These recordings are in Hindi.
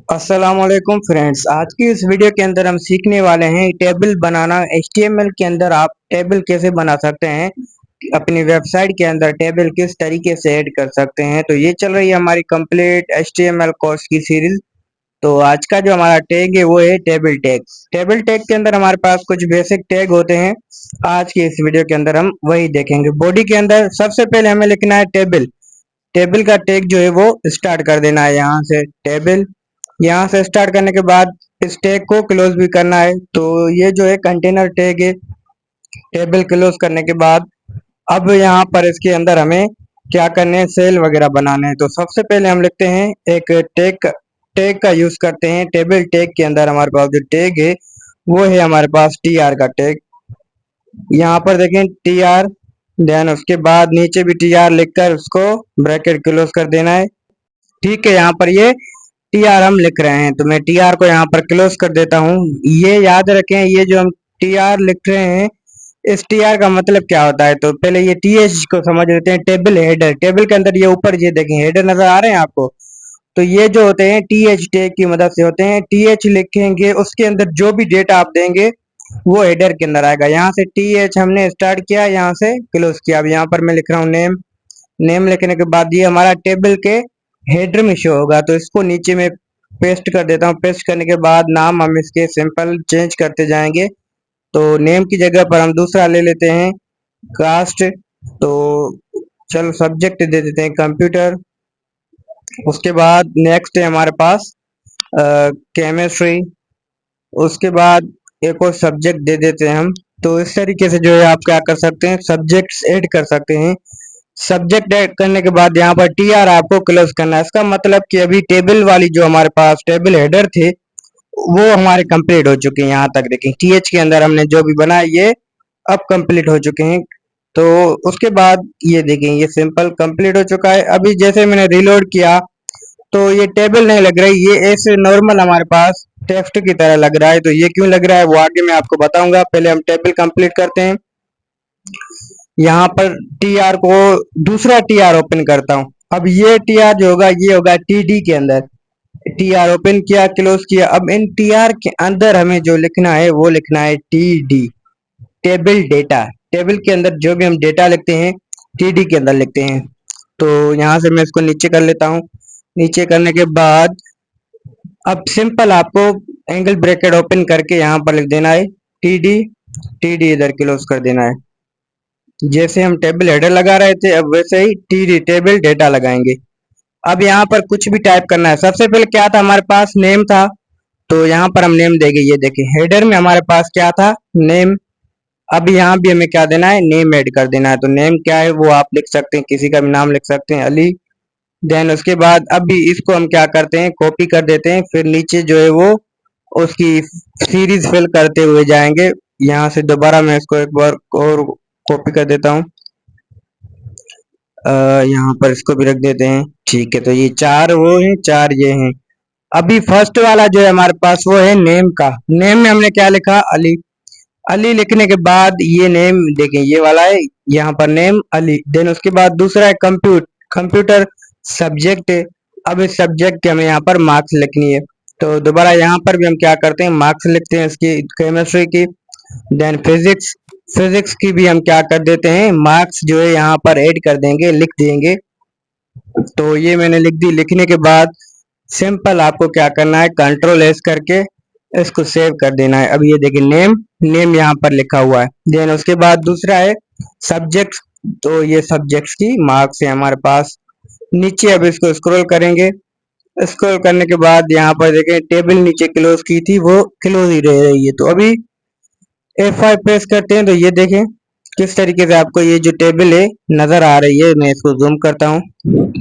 अस्सलामुअलैकुम फ्रेंड्स, आज की इस वीडियो के अंदर हम सीखने वाले हैं टेबल बनाना। HTML के अंदर आप टेबल कैसे बना सकते हैं, अपनी वेबसाइट के अंदर टेबल किस तरीके से ऐड कर सकते हैं। तो ये चल रही है हमारी कंप्लीट HTML कोर्स की सीरीज। तो आज का जो हमारा टैग है वो है टेबल टैग। टेबल टैग के अंदर हमारे पास कुछ बेसिक टैग होते हैं। आज की इस वीडियो के अंदर हम वही देखेंगे। बॉडी के अंदर सबसे पहले हमें लिखना है टेबल। टेबल का टैग जो है वो स्टार्ट कर देना है यहाँ से टेबल। यहाँ से स्टार्ट करने के बाद इस टैग को क्लोज भी करना है। तो ये जो है कंटेनर टैग है। टेबल क्लोज करने के बाद अब यहाँ पर इसके अंदर हमें क्या करने हैं, सेल वगैरह बनाने हैं। तो सबसे पहले हम लिखते हैं एक टैग। टैग का यूज करते हैं। टेबल टैग के अंदर हमारे पास जो टैग है वो है हमारे पास TR का टैग। यहाँ पर देखें TR, देन उसके बाद नीचे भी TR लिखकर उसको ब्रैकेट क्लोज कर देना है। ठीक है, यहाँ पर ये TR हम लिख रहे हैं तो मैं TR को यहाँ पर क्लोज कर देता हूँ। ये याद रखें, ये जो हम TR लिख रहे हैं इस TR का मतलब क्या होता है। तो पहले ये TH को समझ लेते हैं। टेबल हेडर, टेबल के अंदर ये ऊपर ये देखें हेडर नजर आ रहे हैं आपको। तो ये जो होते हैं TH टैग की मदद से होते हैं। TH लिखेंगे, उसके अंदर जो भी डेटा आप देंगे वो हेडर के अंदर आएगा। यहाँ से TH हमने स्टार्ट किया, यहाँ से क्लोज किया। अब यहाँ पर मैं लिख रहा हूँ नेम। नेम लिखने के बाद ये हमारा टेबल के हेडर में शो होगा। तो इसको नीचे में पेस्ट कर देता हूँ। पेस्ट करने के बाद नाम हम इसके सिंपल चेंज करते जाएंगे। तो नेम की जगह पर हम दूसरा ले लेते हैं कास्ट। तो चलो सब्जेक्ट दे देते हैं कंप्यूटर। उसके बाद नेक्स्ट है हमारे पास केमिस्ट्री। उसके बाद एक और सब्जेक्ट दे देते हैं हम। तो इस तरीके से जो है आप क्या कर सकते हैं, सब्जेक्ट्स ऐड कर सकते हैं। सब्जेक्ट ऐड करने के बाद यहाँ पर TR आपको क्लोज करना है। इसका मतलब कि अभी टेबल वाली जो हमारे पास टेबल हेडर थे वो हमारे कंप्लीट हो चुके हैं। यहाँ तक देखें TH के अंदर हमने जो भी बनाया ये अब कंप्लीट हो चुके हैं। तो उसके बाद ये देखें ये सिंपल कंप्लीट हो चुका है। अभी जैसे मैंने रिलोड किया तो ये टेबल नहीं लग रही, ये ऐसे नॉर्मल हमारे पास टेक्स्ट की तरह लग रहा है। तो ये क्यों लग रहा है वो आगे मैं आपको बताऊंगा। पहले हम टेबल कंप्लीट करते हैं। यहाँ पर TR को दूसरा TR ओपन करता हूँ। अब ये TR जो होगा ये होगा TD के अंदर। TR ओपन किया, क्लोज किया। अब इन TR के अंदर हमें जो लिखना है वो लिखना है TD, टेबल डेटा। टेबल के अंदर जो भी हम डेटा लिखते हैं TD के अंदर लिखते हैं। तो यहाँ से मैं इसको नीचे कर लेता हूँ। नीचे करने के बाद अब सिंपल आपको एंगल ब्रैकेट ओपन करके यहाँ पर लिख देना है TD। TD इधर क्लोज कर देना है। जैसे हम टेबल हेडर लगा रहे थे अब वैसे ही TD टेबल डेटा लगाएंगे। अब यहाँ पर कुछ भी टाइप करना है। सबसे पहले क्या था, हमारे पास नेम था। तो यहाँ पर हम नेम देंगे। ये देखिए हेडर में हमारे पास क्या था, नेम। अब यहाँ भी हमें क्या देना है, नेम ऐड कर देना है। तो नेम क्या है वो आप लिख सकते हैं, किसी का भी नाम लिख सकते हैं, अली। देन उसके बाद अभी इसको हम क्या करते हैं, कॉपी कर देते हैं। फिर नीचे जो है वो उसकी सीरीज फिल करते हुए जाएंगे। यहाँ से दोबारा मैं इसको एक बार और कॉपी कर देता हूँ। यहाँ पर इसको भी रख देते हैं। ठीक है, तो ये चार वो हैं, चार ये हैं। अभी फर्स्ट वाला जो है हमारे पास वो है नेम का। नेम में हमने क्या लिखा, अली। अली लिखने के बाद ये नेम देखें ये वाला है, यहाँ पर नेम अली। देन उसके बाद दूसरा है कंप्यूटर सब्जेक्ट है। अब इस सब्जेक्ट के हमें यहाँ पर मार्क्स लिखनी है। तो दोबारा यहाँ पर भी हम क्या करते हैं, मार्क्स लिखते हैं इसकी, केमिस्ट्री की। देन फिजिक्स, फिजिक्स की भी हम क्या कर देते हैं, मार्क्स जो है यहाँ पर ऐड कर देंगे, लिख देंगे। तो ये मैंने लिख दी। लिखने के बाद सिंपल आपको क्या करना है, कंट्रोल S करके इसको सेव कर देना है। अब ये देखिए नेम, नेम यहाँ पर लिखा हुआ है। देन उसके बाद दूसरा है सब्जेक्ट। तो ये सब्जेक्ट्स की मार्क्स है हमारे पास। नीचे अब इसको स्क्रॉल करेंगे। स्क्रॉल करने के बाद यहाँ पर देखें टेबल नीचे क्लोज की थी वो क्लोज ही रह रही है। तो अभी F5 प्रेस करते हैं तो ये देखें किस तरीके से आपको ये जो टेबल है नजर आ रही है। मैं इसको जूम करता हूँ,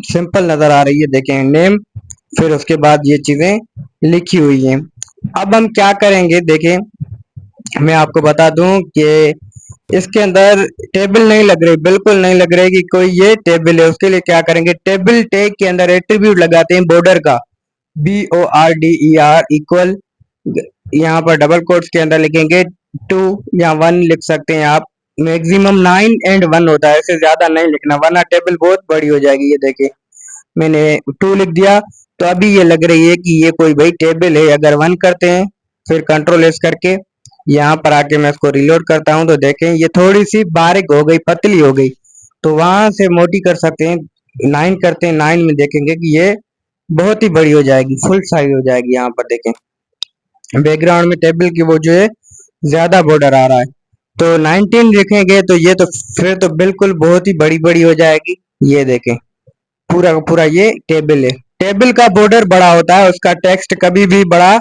सिंपल नजर आ रही है। देखें नेम, फिर उसके बाद ये चीजें लिखी हुई हैं। अब हम क्या करेंगे, देखें मैं आपको बता दूं कि इसके अंदर टेबल नहीं लग रही, बिल्कुल नहीं लग रही कि कोई ये टेबल है। उसके लिए क्या करेंगे, टेबल टैग के अंदर एट्रीब्यूट लगाते हैं बॉर्डर का, BORDER इक्वल। यहाँ पर डबल कोट्स के अंदर लिखेंगे 2 या 1 लिख सकते हैं आप। मैक्सिमम 9 एंड 1 होता है, इससे ज्यादा नहीं लिखना वरना टेबल बहुत बड़ी हो जाएगी। ये देखिए मैंने 2 लिख दिया। तो अभी ये लग रही है कि ये कोई भाई टेबल है। अगर 1 करते हैं फिर कंट्रोल एस करके यहाँ पर आके मैं इसको रिलोड करता हूँ तो देखें ये थोड़ी सी बारीक हो गई, पतली हो गई। तो वहां से मोटी कर सकते हैं। 9 करते हैं, 9 में देखेंगे कि ये बहुत ही बड़ी हो जाएगी, फुल साइज हो जाएगी। यहाँ पर देखें बैकग्राउंड में टेबल की वो जो है ज्यादा बॉर्डर आ रहा है। तो 19 लिखेंगे तो ये तो फिर तो बिल्कुल बहुत ही बड़ी बड़ी हो जाएगी। ये देखें पूरा का पूरा ये टेबल है। टेबल का बॉर्डर बड़ा होता है, उसका टेक्स्ट कभी भी बड़ा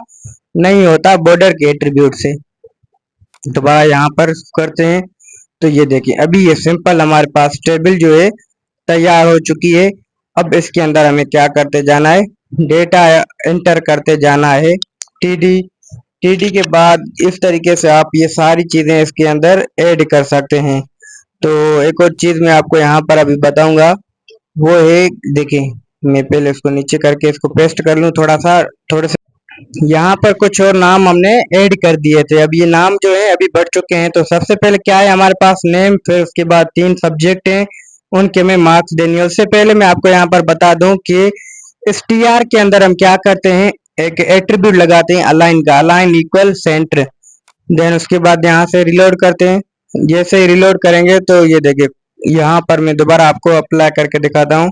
नहीं होता बॉर्डर के एट्रीब्यूट से। दोबारा यहाँ पर करते हैं तो ये देखिए अभी ये सिंपल हमारे पास टेबल जो है तैयार हो चुकी है। अब इसके अंदर हमें क्या करते जाना है, डेटा एंटर करते जाना है, टीडी। टीडी के बाद इस तरीके से आप ये सारी चीजें इसके अंदर ऐड कर सकते हैं। तो एक और चीज मैं आपको यहाँ पर अभी बताऊंगा, वो है देखिए मैं पहले इसको नीचे करके इसको पेस्ट कर लूँ थोड़ा सा, थोड़े से यहाँ पर कुछ और नाम हमने ऐड कर दिए थे। अब ये नाम जो है अभी बढ़ चुके हैं। तो सबसे पहले क्या है हमारे पास नेम, फिर उसके बाद 3 सब्जेक्ट हैं, उनके में मार्क्स देनी है। उससे पहले मैं आपको यहाँ पर बता दूं कि इस टीआर के अंदर हम क्या करते हैं, एक एट्रीब्यूट लगाते हैं अलाइन का, अलाइन इक्वल सेंटर। देन उसके बाद यहाँ से रिलोड करते हैं। जैसे ही रिलोड करेंगे तो ये देखिए यहाँ पर मैं दोबारा आपको अप्लाई करके दिखाता हूँ।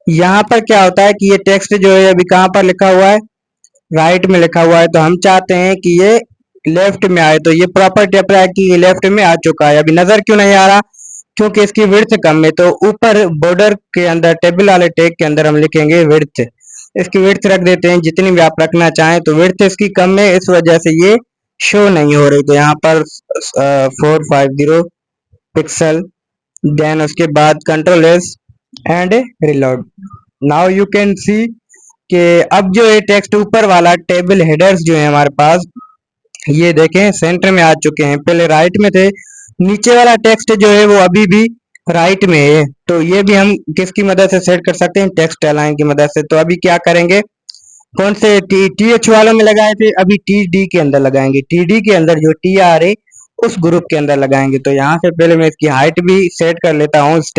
यहाँ पर क्या होता है कि ये टेक्स्ट जो है अभी कहाँ पर लिखा हुआ है, राइट में लिखा हुआ है। तो हम चाहते हैं कि ये लेफ्ट में आए, तो ये प्रॉपर्टी अप्लाई की, ये लेफ्ट में आ चुका है। अभी नजर क्यों नहीं आ रहा, क्योंकि इसकी विड्थ कम है। तो ऊपर बॉर्डर के अंदर टेबल वाले टैग के अंदर हम लिखेंगे विड्थ। इसकी विड्थ रख देते हैं जितनी भी आप रखना चाहें। तो विड्थ इसकी कम है, इस वजह से ये शो नहीं हो रही। तो यहाँ पर 450 पिक्सल। देन उसके बाद control S and reload. Now you can see कि अब जो है टेक्स्ट ऊपर वाला टेबल हेडर्स जो है हमारे पास, ये देखें सेंटर में आ चुके हैं। पहले राइट में थे, नीचे वाला टेक्स्ट जो है वो अभी भी राइट में है। तो ये भी हम किसकी मदद से सेट कर सकते हैं, टेक्स्ट अलाइन की मदद से। तो अभी क्या करेंगे, कौन से टी एच वालों में लगाए थे, अभी टी डी के अंदर लगाएंगे। टी डी के अंदर जो टी आर है उस ग्रुप के अंदर लगाएंगे। तो यहाँ से पहले मैं इसकी हाइट भी सेट कर लेता हूँ। इस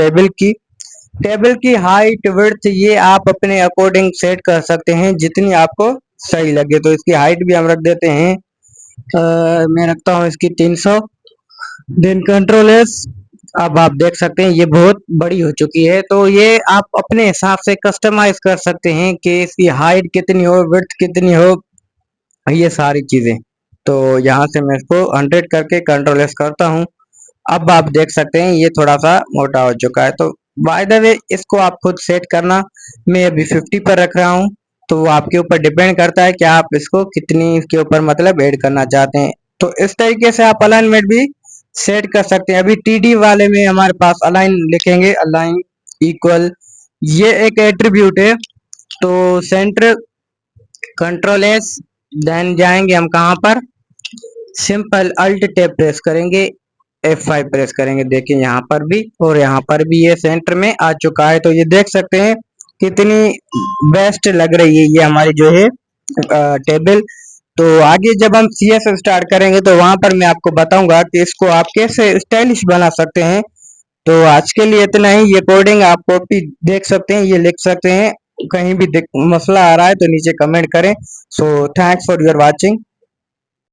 टेबल की हाइट विड्थ ये आप अपने अकॉर्डिंग सेट कर सकते हैं जितनी आपको सही लगे। तो इसकी हाइट भी हम रख देते हैं, मैं रखता हूँ इसकी 300। Then control S. अब आप देख सकते हैं ये बहुत बड़ी हो चुकी है। तो ये आप अपने हिसाब से कस्टमाइज कर सकते हैं कि इसकी हाइट कितनी हो, विड्थ कितनी हो, ये सारी चीजें। तो यहाँ से मैं इसको 100 करके कंट्रोल एस करता हूँ। अब आप देख सकते हैं ये थोड़ा सा मोटा हो चुका है। तो बाय द वे इसको आप खुद सेट करना, मैं अभी 50 पर रख रहा हूँ। तो वो आपके ऊपर डिपेंड करता है कि आप इसको कितनी इसके ऊपर मतलब ऐड करना चाहते हैं। तो इस तरीके से आप अलाइनमेंट भी सेट कर सकते हैं। अभी टीडी वाले में हमारे पास अलाइन लिखेंगे, अलाइन इक्वल, ये एक एट्रीब्यूट है। तो सेंटर, कंट्रोल एस, देन जाएंगे हम कहाँ पर, सिंपल अल्ट टैब प्रेस करेंगे, F5 प्रेस करेंगे। देखिए यहाँ पर भी और यहाँ पर भी ये सेंटर में आ चुका है। तो ये देख सकते हैं कितनी बेस्ट लग रही है ये हमारी जो है टेबल। तो आगे जब हम CS स्टार्ट करेंगे तो वहां पर मैं आपको बताऊंगा कि इसको आप कैसे स्टाइलिश बना सकते हैं। तो आज के लिए इतना ही। ये कोडिंग आप कॉपी देख सकते हैं, ये लिख सकते हैं। कहीं भी मसला आ रहा है तो नीचे कमेंट करें। So thanks for your watching.